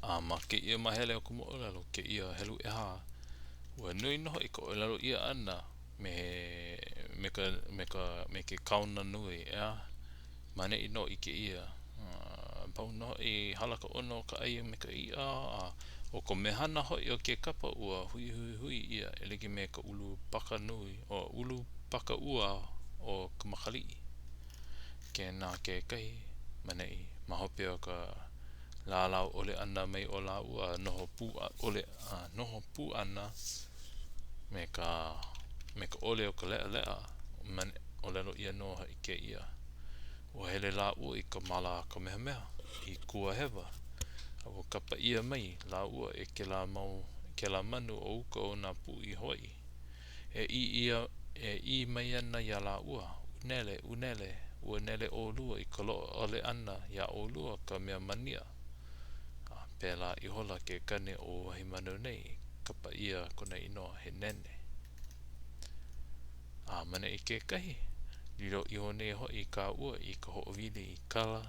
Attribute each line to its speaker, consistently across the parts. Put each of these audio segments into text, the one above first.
Speaker 1: Ma ke ia mahele o kumo olelo ke ia helu eha ua nui noho I ka olelo ia ana me ke kaona nui mane I no I ke ia pau no I halaka ono ka aia me ka ia o ko mehana hoi o ke kapa ua huihui ia eliki me ka ulu paka nui o ulu paka ua o ka Makalii ke nā ke kai mane I mahope o ka lalau ole ana mai o la ua noho pu ana me ka ole o ka lea man olelo ia no I ke ia o hele la ua I ka mala ka meha I Kuahailo o kapa ia mai la ua ke la manu o uka o nā pu I hoi I mai ana ia la ua unele o lua I ka loa ole ana ia o lua ka mea mania pela I hola ke kane o wahi manu nei kapa ia kona ino he nene mana I ke kahi Lilo I hone hoi ka ua I ka hoowili I kala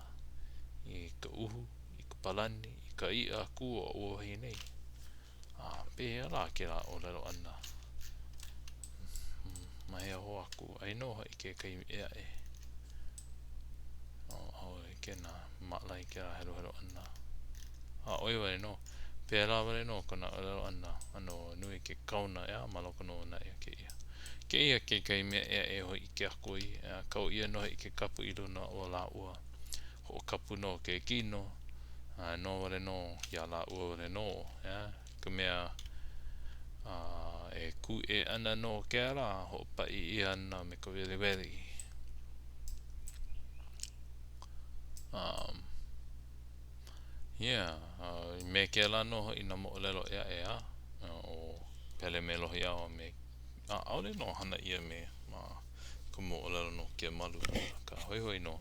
Speaker 1: I ka uhu I ka palani I ka ia kua o wahi nei pēhea la ke la olelo ana mahea ho aku ai no hoi ke kai ea hoi ke na malai ke la helo ana oi wale no pēla wale no kona olelo ana ano nui ke kaona maloko no na ke ia ke kai mea hoi ke akoi kau ia no ke kapu I luna o la ua ho kapu no ke kino no wale no ia la ua wale no ka mea ku ana no ke ala ho pa I ana me ka weli me ke ala no I na moolelo o Pele me Lohiau me aole no hana ia me ka moolelo no ke malu ka hoihoi no